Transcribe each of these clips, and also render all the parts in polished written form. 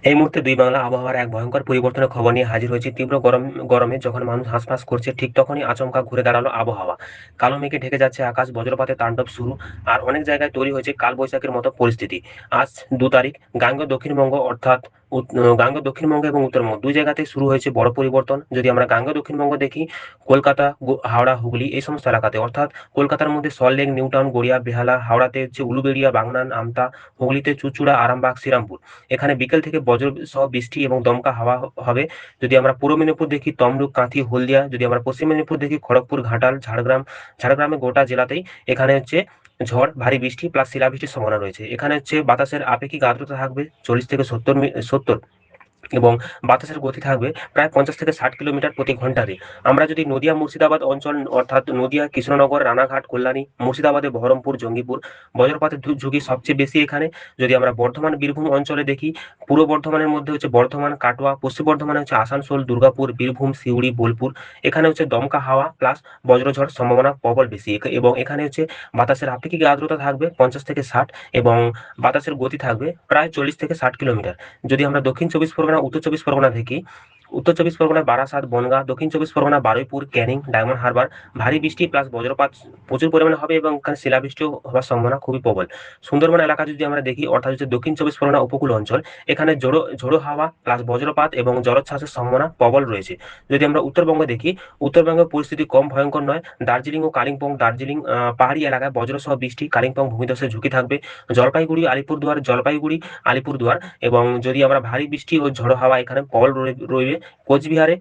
এই মুহূর্তে দুই বাংলা আবহাওয়ার এক ভয়ঙ্কর পরিবর্তনের খবর নিয়ে হাজির হয়েছে। তীব্র গরমে যখন মানুষ হাঁসফাঁস করছে, ঠিক তখনই আচমকা ঘুরে দাঁড়ালো আবহাওয়া। কালো মেঘে ঢেকে যাচ্ছে আকাশ, বজ্রপাতের তাণ্ডব শুরু। আর অনেক জায়গায় তৈরি হয়েছে কালবৈশাখীর মতো পরিস্থিতি। আজ 2 তারিখ, গাঙ্গেয় দক্ষিণবঙ্গ অর্থাৎ গাঙ্গেয় দক্ষিণবঙ্গ এবং উত্তরবঙ্গ দুই জায়গাতেই শুরু হয়েছে বড় পরিবর্তন। যদি আমরা গাঙ্গেয় দক্ষিণবঙ্গ দেখি, কলকাতা, হাওড়া, হুগলি এই সমস্ত এলাকাতে, অর্থাৎ কলকাতার মধ্যে সল্টলেক, নিউটাউন, গড়িয়া, বেহালা, হাওড়াতে হচ্ছে উলুবেড়িয়া, বাগনান, আমতা, হুগলিতে চুঁচুড়া, আরামবাগ, শ্রীরামপুর। এখানে বিকেল থেকে বজ্র সহ বৃষ্টি এবং দমকা হাওয়া হবে। যদি আমরা পূর্ব মেদিনীপুর দেখি, তমলুক, কাঁথি, হলদিয়া। যদি আমরা পশ্চিম মেদিনীপুর দেখি, খড়গপুর, ঘাটাল, ঝাড়গ্রামে গোটা জেলাতেই এখানে হচ্ছে ঝড়, ভারী বৃষ্টি প্লাস শিলাবৃষ্টির সম্ভাবনা রয়েছে। এখানে হচ্ছে বাতাসের আপেক্ষিক আর্দ্রতা থাকবে 40 থেকে 70 এবং বাতাসের গতি থাকবে প্রায় 50 থেকে 60 কিলোমিটার প্রতি ঘন্টাতে। আমরা যদি নদিয়া মুর্শিদাবাদ অঞ্চল, অর্থাৎ নদিয়া, কৃষ্ণনগর, রানাঘাট, কল্যাণী, মুর্শিদাবাদে বহরমপুর, জঙ্গিপুর, বজ্রপাতের ঝুঁকি সবচেয়ে বেশি এখানে। যদি আমরা বর্ধমান, বীরভূম অঞ্চলে দেখি, পূর্ব বর্ধমানের মধ্যে হচ্ছে বর্ধমান, কাটোয়া, পশ্চিম বর্ধমানে হচ্ছে আসানসোল, দুর্গাপুর, বীরভূম, সিউড়ি, বোলপুর। এখানে হচ্ছে দমকা হাওয়া প্লাস বজ্রঝড় সম্ভাবনা প্রবল বেশি। এবং এখানে হচ্ছে বাতাসের আপেক্ষিক আর্দ্রতা থাকবে 50 থেকে 60 এবং বাতাসের গতি থাকবে প্রায় 40 থেকে 60 কিলোমিটার। যদি আমরা দক্ষিণ চব্বিশ পরগনা, উত্তর চব্বিশ পরগনা দেখি, উত্তর চব্বিশ পরগনা বারাসাত, বনগাঁ, দক্ষিণ চব্বিশ পরগনা বারুইপুর, ক্যানিং, ডায়মন্ড হারবার ভারী বৃষ্টি প্লাস বজ্রপাত প্রচুর পরিমাণে হবে এবং এখানে শিলাবৃষ্টিও হওয়ার সম্ভাবনা খুবই প্রবল। সুন্দরবন এলাকা যদি আমরা দেখি, অর্থাৎ হচ্ছে দক্ষিণ চব্বিশ পরগনা উপকূল অঞ্চল, এখানে ঝোড়ো হাওয়া প্লাস বজ্রপাত এবং জলোচ্ছ্বাসের সম্ভাবনা প্রবল রয়েছে। যদি আমরা উত্তরবঙ্গে দেখি, উত্তরবঙ্গের পরিস্থিতি কম ভয়ঙ্কর নয়। দার্জিলিং ও কালিম্পং, পাহাড়ি এলাকায় বজ্রসহ বৃষ্টি, কালিম্পং ভূমিধসের ঝুঁকি থাকবে। জলপাইগুড়ি, আলিপুরদুয়ার এবং যদি আমরা ভারী বৃষ্টি ও ঝড়ো হাওয়া এখানে প্রবল রইবে। কোচবিহারে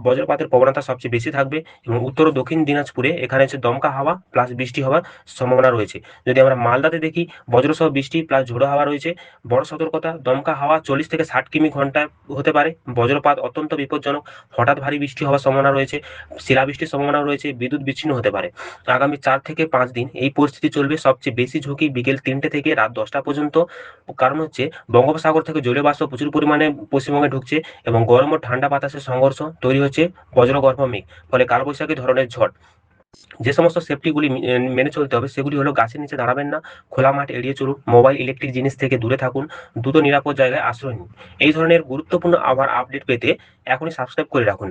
বজ্রপাতের প্রবণতা সবচেয়ে বেশি থাকবে এবং উত্তর ও দক্ষিণ দিনাজপুরে এখানে হচ্ছে দমকা হাওয়া প্লাস বৃষ্টি হওয়ার সম্ভাবনা রয়েছে। যদি আমরা মালদাতে দেখি, বজ্রসহ বৃষ্টি প্লাস ঝোড়ো হাওয়া রয়েছে। বড় সতর্কতা, দমকা হাওয়া 40 থেকে 60 কিমি ঘন্টায় হতে পারে। বজ্রপাত অত্যন্ত বিপজ্জনক, হঠাৎ ভারী বৃষ্টি হওয়ার সম্ভাবনা রয়েছে, শিলাবৃষ্টির সম্ভাবনা রয়েছে, বিদ্যুৎ বিচ্ছিন্ন হতে পারে। আগামী 4 থেকে 5 দিন এই পরিস্থিতি চলবে। সবচেয়ে বেশি ঝুঁকি বিকেল 3টে থেকে রাত 10টা পর্যন্ত। কারণ হচ্ছে বঙ্গোপসাগর থেকে জলীয় বাষ্প প্রচুর পরিমাণে পশ্চিমবঙ্গে ঢুকছে এবং গরম ও ঠান্ডা বাতাসের সংঘর্ষ তৈরি হচ্ছে বজ্রগর্ভ মেঘ, ফলে কালবৈশাখী ধরনের ঝড়। যে সমস্ত সেফটিগুলি মেনে চলতে হবে সেগুলি হলো, গাছের নিচে দাঁড়াবেন না, খোলা মাঠ এড়িয়ে চলুন, মোবাইল ইলেকট্রিক জিনিস থেকে দূরে থাকুন, দ্রুত নিরাপদ জায়গায় আশ্রয় নিন। এই ধরনের গুরুত্বপূর্ণ আবহাওয়ার আপডেট পেতে এখনই সাবস্ক্রাইব করে রাখুন।